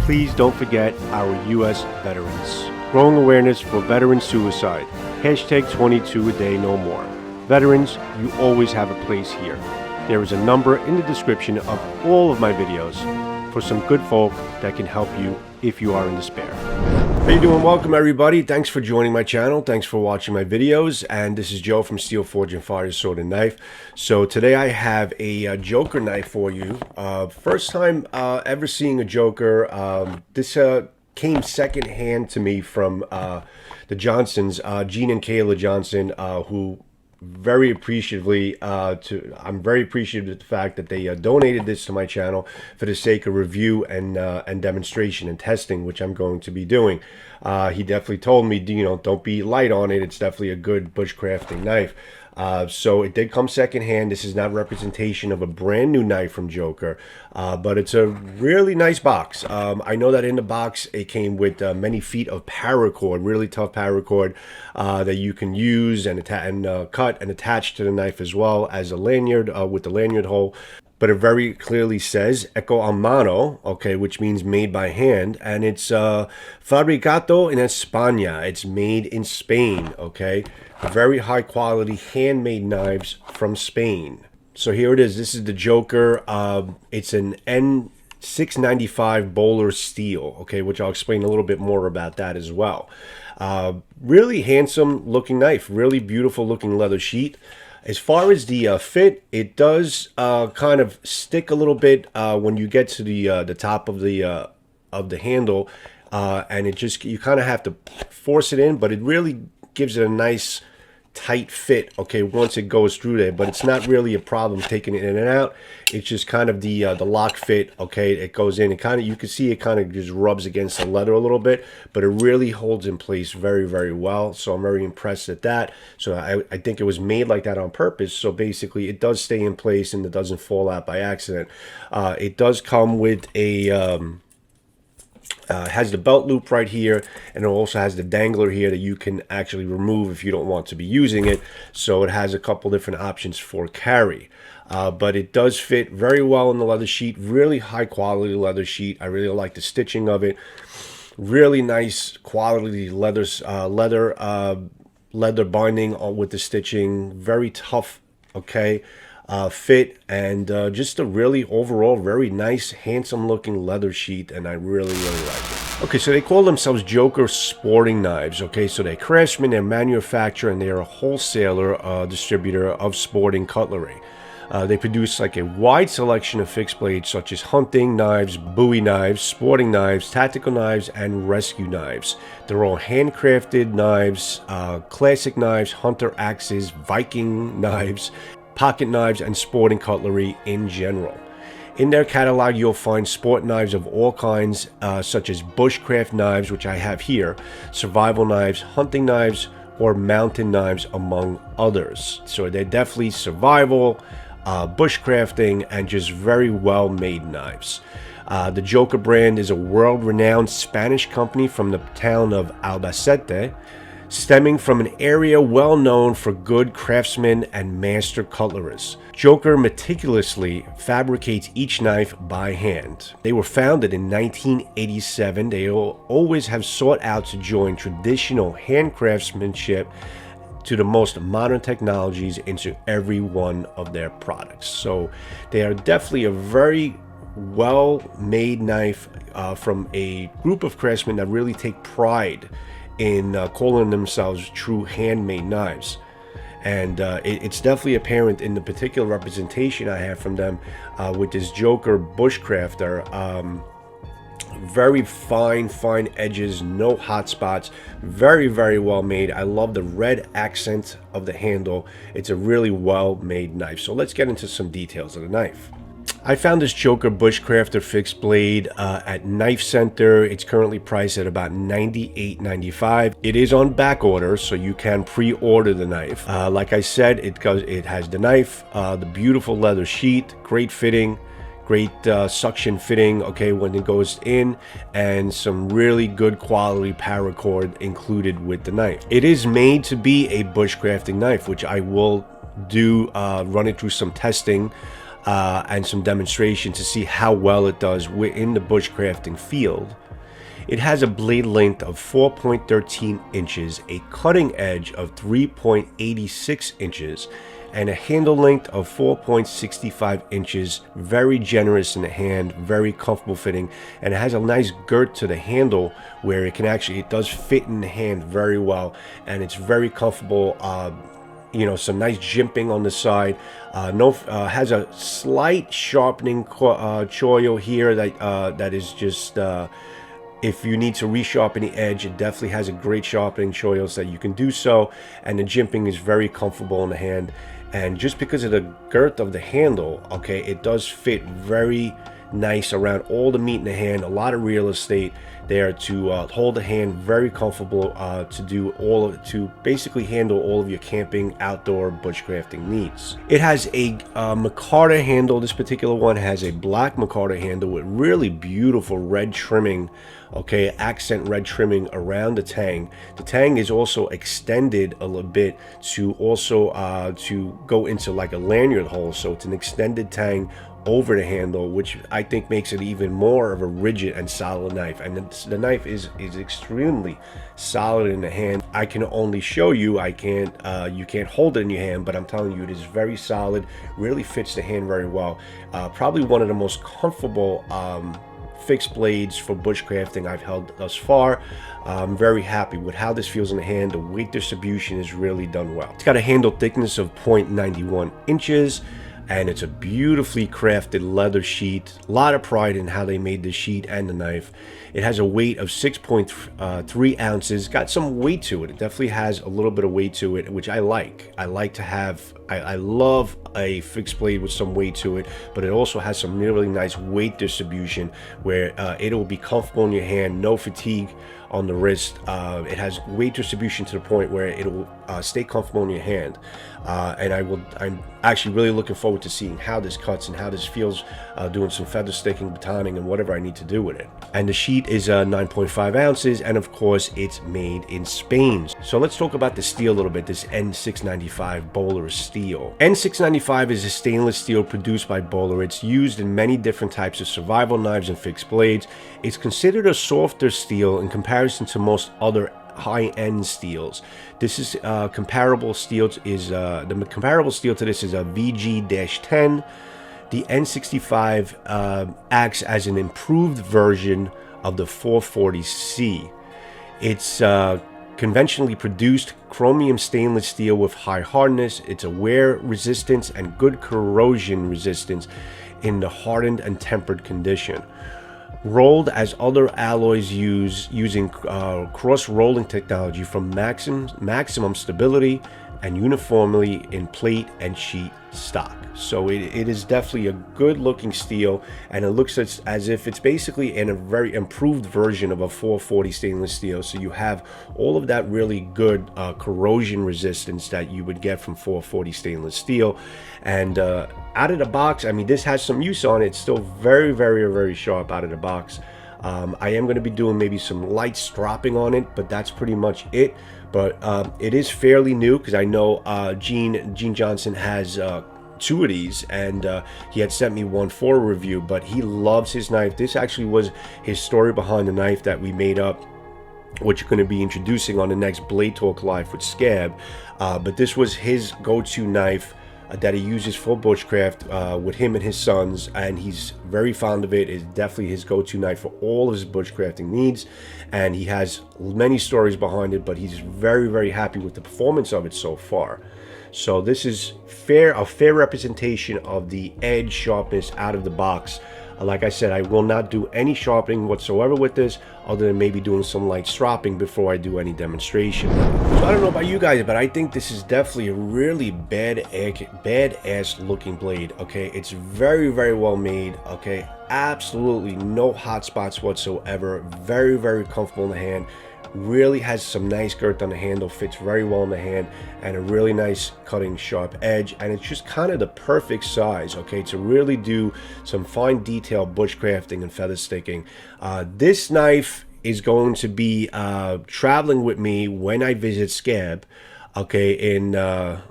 please don't forget our U.S. veterans. Growing awareness for veteran suicide. Hashtag 22 a day no more. Veterans, you always have a place here. There is a number in the description of all of my videos for some good folk that can help you if you are in despair. How you doing? Welcome everybody. Thanks for joining my channel. Thanks for watching my videos. And this is Joe from Steel Forge and Fire Sword and Knife. So today I have a Joker knife for you. First time ever seeing a Joker. This came secondhand to me from the Johnsons, Gene and Kayla Johnson, who very appreciatively I'm very appreciative of the fact that they donated this to my channel for the sake of review and demonstration and testing, which I'm going to be doing. He definitely told me, you know, don't be light on it. It's definitely a good bushcrafting knife. So it did come secondhand. This is not representation of a brand new knife from Joker, but it's a really nice box. I know that in the box it came with many feet of paracord, really tough paracord that you can use and cut and attach to the knife, as well as a lanyard with the lanyard hole. But it very clearly says Hecho a mano, okay, which means made by hand, and it's fabricado en España. It's made in Spain, okay. Very high quality handmade knives from Spain. So here it is. This is the Joker. It's an N695 BOHLER steel, okay, which I'll explain a little bit more about that as well. Really handsome looking knife, really beautiful looking leather sheath. As far as the fit, it does kind of stick a little bit when you get to the top of the handle, and it just, you kind of have to force it in, but it really gives it a nice tight fit, okay, once it goes through there. But it's not really a problem taking it in and out. It's just kind of the lock fit, okay. It goes in, it kind of, you can see it kind of just rubs against the leather a little bit, but it really holds in place very, very well. So I'm very impressed at that. So I think it was made like that on purpose. So basically it does stay in place and it doesn't fall out by accident. It does come with a has the belt loop right here, and it also has the dangler here that you can actually remove if you don't want to be using it. So it has a couple different options for carry, but it does fit very well in the leather sheet. Really high quality leather sheet. I really like the stitching of it. Really nice quality leather binding with the stitching. Very tough, okay, fit, and just a really overall very nice, handsome looking leather sheath, and I really like it. Okay, so they call themselves Joker Sporting Knives, okay, so they're craftsmen, they're manufacturer, and they're a wholesaler distributor of sporting cutlery. They produce like a wide selection of fixed blades such as hunting knives, bowie knives, sporting knives, tactical knives, and rescue knives. They're all handcrafted knives, classic knives, hunter axes, Viking knives, pocket knives, and sporting cutlery in general. In their catalog, you'll find sport knives of all kinds, such as bushcraft knives, which I have here, survival knives, hunting knives, or mountain knives, among others. So they're definitely survival, bushcrafting, and just very well made knives. The Joker brand is a world-renowned Spanish company from the town of Albacete, stemming from an area well known for good craftsmen and master cutlerists. Joker meticulously fabricates each knife by hand. They were founded in 1987. They always have sought out to join traditional hand craftsmanship to the most modern technologies into every one of their products. So they are definitely a very well-made knife from a group of craftsmen that really take pride in calling themselves true handmade knives. And it's definitely apparent in the particular representation I have from them with this Joker Bushcrafter. Very fine edges, no hot spots, very well made. I love the red accent of the handle. It's a really well made knife. So let's get into some details of the knife. I found this Joker Bushcrafter fixed blade at Knife Center. It's currently priced at about $98.95. It is on back order, so you can pre-order the knife. Like I said, it has the knife, the beautiful leather sheath, great fitting, great suction fitting, okay, when it goes in, and some really good quality paracord included with the knife. It is made to be a bushcrafting knife, which I will do run it through some testing and some demonstration to see how well it does within the bushcrafting field. It has a blade length of 4.13 inches, a cutting edge of 3.86 inches, and a handle length of 4.65 inches. Very generous in the hand, very comfortable fitting, and it has a nice girth to the handle where it does fit in the hand very well, and it's very comfortable. You know, some nice jimping on the side. Has a slight sharpening choil here that is just. If you need to resharpen the edge, it definitely has a great sharpening choil so that you can do so, and the jimping is very comfortable in the hand. And just because of the girth of the handle, okay, it does fit very nice around all the meat in the hand. A lot of real estate there to hold the hand, very comfortable to basically handle all of your camping, outdoor bushcrafting needs. It has a MICARTA handle. This particular one has a black MICARTA handle with really beautiful red trimming, okay, accent red trimming around the tang. The tang is also extended a little bit to also to go into like a lanyard hole, so it's an extended tang over the handle, which I think makes it even more of a rigid and solid knife. And the knife is extremely solid in the hand. I can only show you, you can't hold it in your hand, but I'm telling you, it is very solid, really fits the hand very well. Probably one of the most comfortable fixed blades for bushcrafting I've held thus far. I'm very happy with how this feels in the hand. The weight distribution is really done well. It's got a handle thickness of 0.91 inches. And it's a beautifully crafted leather sheet. A lot of pride in how they made the sheet and the knife. It has a weight of 6.3 ounces. Got some weight to it. It definitely has a little bit of weight to it, which I like. I like to have, I love a fixed blade with some weight to it, but it also has some really nice weight distribution where it'll be comfortable in your hand, no fatigue on the wrist. It has weight distribution to the point where it'll stay comfortable in your hand. And I'm actually really looking forward to seeing how this cuts and how this feels doing some feather sticking, batoning, and whatever I need to do with it. And the sheet is 9.5 ounces, and of course it's made in Spain. So let's talk about the steel a little bit, this N695 BOHLER steel. N695 is a stainless steel produced by BOHLER. It's used in many different types of survival knives and fixed blades. It's considered a softer steel in comparison to most other high-end steels. This is comparable steel is the comparable steel to this is a VG-10. The N65 acts as an improved version of the 440C. It's conventionally produced chromium stainless steel with high hardness. It's a wear resistance and good corrosion resistance in the hardened and tempered condition. Rolled as other alloys using cross-rolling technology from maximum stability and uniformly in plate and sheet stock. So it is definitely a good looking steel, and it looks as if it's basically in a very improved version of a 440 stainless steel. So you have all of that really good corrosion resistance that you would get from 440 stainless steel. And out of the box, I mean, this has some use on it. It's still very, very, very sharp out of the box. I am going to be doing maybe some light stropping on it, but that's pretty much it. But it is fairly new, because I know Gene Johnson has two of these, and he had sent me one for a review, but he loves his knife. This actually was his story behind the knife that we made up, which you're going to be introducing on the next Blade Talk Live with Scab. But this was his go-to knife that he uses for bushcraft with him and his sons, and he's very fond of it. It's definitely his go-to knife for all of his bushcrafting needs, and he has many stories behind it, but he's very, very happy with the performance of it so far. So this is a fair representation of the edge sharpness out of the box. Like I said, I will not do any sharpening whatsoever with this, other than maybe doing some light stropping before I do any demonstration. So I don't know about you guys, but I think this is definitely a really badass looking blade. Okay, it's very, very well made. Okay, absolutely no hot spots whatsoever. Very, very comfortable in the hand. Really has some nice girth on the handle, fits very well in the hand, and a really nice cutting sharp edge, and it's just kind of the perfect size, okay, to really do some fine detail bushcrafting and feather sticking. This knife is going to be traveling with me when I visit Scab, okay, in a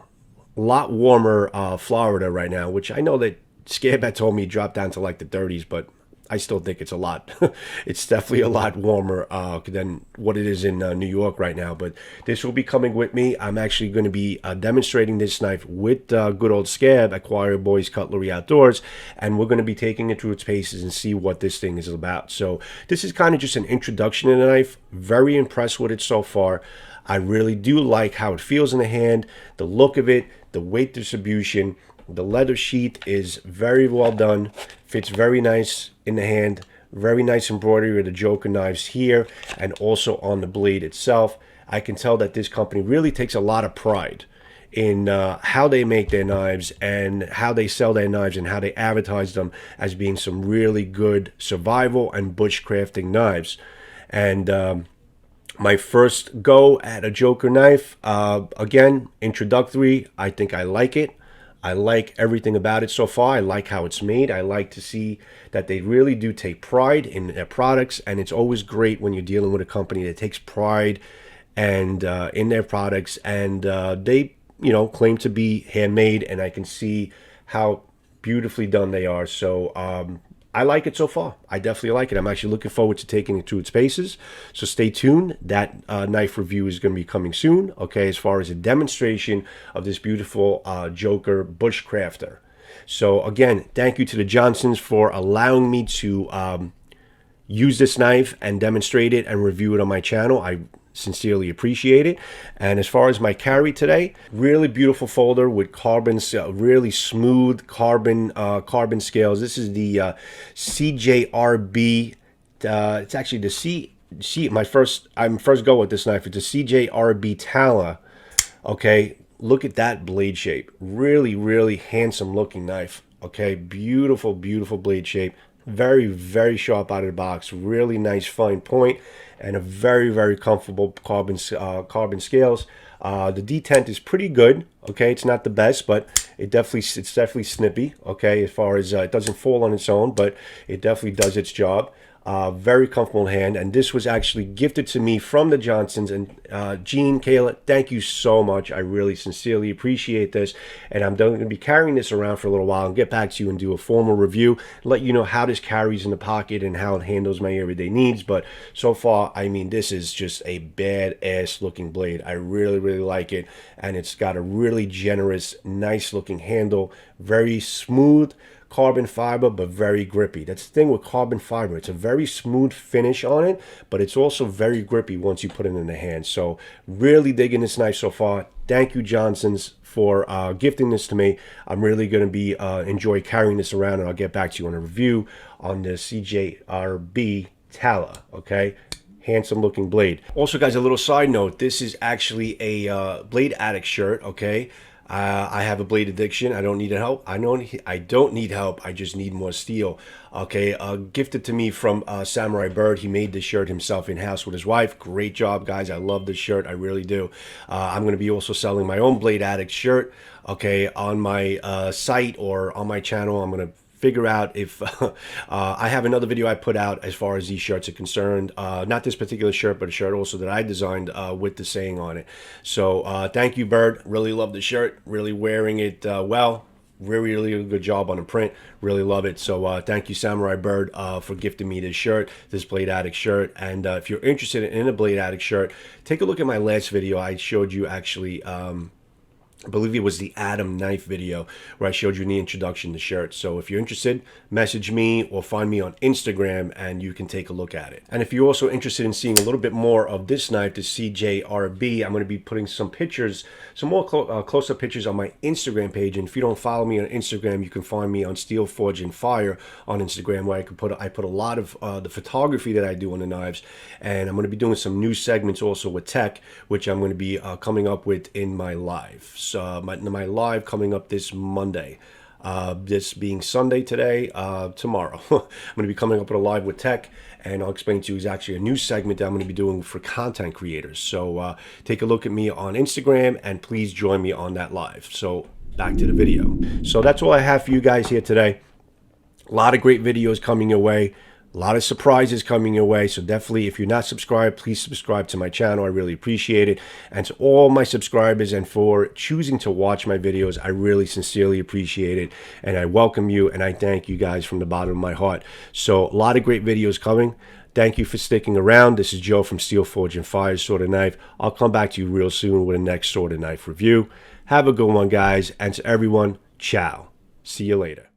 lot warmer Florida right now, which I know that Scab had told me it dropped down to like the 30s, but I still think it's a lot. It's definitely a lot warmer than what it is in New York right now. But this will be coming with me. I'm actually going to be demonstrating this knife with good old Scab at Choirboyz Cutlery Outdoors, and we're going to be taking it through its paces and see what this thing is about. So this is kind of just an introduction to the knife. Very impressed with it so far. I really do like how it feels in the hand, the look of it, the weight distribution. The leather sheath is very well done, fits very nice in the hand, very nice embroidery with the Joker knives here and also on the blade itself. I can tell that this company really takes a lot of pride in how they make their knives and how they sell their knives and how they advertise them as being some really good survival and bushcrafting knives. And my first go at a Joker knife, again, introductory. I think I like it. I like everything about it so far. I like how it's made. I like to see that they really do take pride in their products, and it's always great when you're dealing with a company that takes pride and in their products, and they, you know, claim to be handmade, and I can see how beautifully done they are. So I like it so far. I definitely like it. I'm actually looking forward to taking it through its paces. So stay tuned. That knife review is going to be coming soon, okay, as far as a demonstration of this beautiful Joker Bushcrafter. So again, thank you to the Johnsons for allowing me to use this knife and demonstrate it and review it on my channel. I sincerely appreciate it. And as far as my carry today, really beautiful folder with carbon, really smooth carbon scales. This is the CJRB. It's actually the my first go with this knife. It's a CJRB Tala. Okay, look at that blade shape. Really, really handsome looking knife. Okay, beautiful, beautiful blade shape. Very, very sharp out of the box. Really nice fine point, and a very, very comfortable carbon scales. The detent is pretty good. Okay, it's not the best, but it's definitely snippy. Okay, as far as it doesn't fall on its own, but it definitely does its job. Very comfortable in hand, and this was actually gifted to me from the Johnsons. And Gene, Kayla, thank you so much. I really sincerely appreciate this, and I'm going to be carrying this around for a little while and get back to you and do a formal review, let you know how this carries in the pocket and how it handles my everyday needs. But so far, I mean, this is just a badass looking blade. I really, really like it, and it's got a really generous, nice looking handle, very smooth carbon fiber, but very grippy. That's the thing with carbon fiber. It's a very smooth finish on it, but it's also very grippy once you put it in the hand. So really digging this knife so far. Thank you, Johnsons, for gifting this to me. I'm really going to be enjoy carrying this around, and I'll get back to you on a review on the CJRB Tala. Okay, handsome looking blade. Also, guys, a little side note. This is actually a Blade Addict shirt. Okay. I have a blade addiction. I don't need help. I don't need help. I just need more steel. Okay, gifted to me from Samurai Bird. He made this shirt himself in-house with his wife. Great job, guys. I love this shirt. I really do. I'm going to be also selling my own Blade Addict shirt, okay, on my site or on my channel. I'm going to figure out if I have another video I put out as far as these shirts are concerned. Not this particular shirt, but a shirt also that I designed with the saying on it. So thank you, Bird. Really love the shirt. Really wearing it well. Really, really good job on the print. Really love it. So thank you, Samurai Bird, for gifting me this shirt, this Blade Addict shirt. And if you're interested in a Blade Addict shirt, take a look at my last video. I showed you actually I believe it was the Adam knife video where I showed you in the introduction the shirt. So if you're interested, message me or find me on Instagram and you can take a look at it. And if you're also interested in seeing a little bit more of this knife, the CJRB, I'm going to be putting some pictures, some more close-up pictures on my Instagram page. And if you don't follow me on Instagram, you can find me on Steel Forge and Fire on Instagram, where I put a lot of the photography that I do on the knives. And I'm going to be doing some new segments also with tech, which I'm going to be coming up with in my live. My live coming up this Monday, this being Sunday today, tomorrow. I'm going to be coming up with a live with tech, and I'll explain to you is actually a new segment that I'm going to be doing for content creators. So take a look at me on Instagram and please join me on that live. So back to the video. So that's all I have for you guys here today. A lot of great videos coming your way. A lot of surprises coming your way, so definitely, if you're not subscribed, please subscribe to my channel. I really appreciate it. And to all my subscribers and for choosing to watch my videos, I really sincerely appreciate it. And I welcome you and I thank you guys from the bottom of my heart. So a lot of great videos coming. Thank you for sticking around. This is Joe from Steel Forge and Fire Sword and Knife. I'll come back to you real soon with a next sword and knife review. Have a good one, guys. And to everyone, ciao. See you later.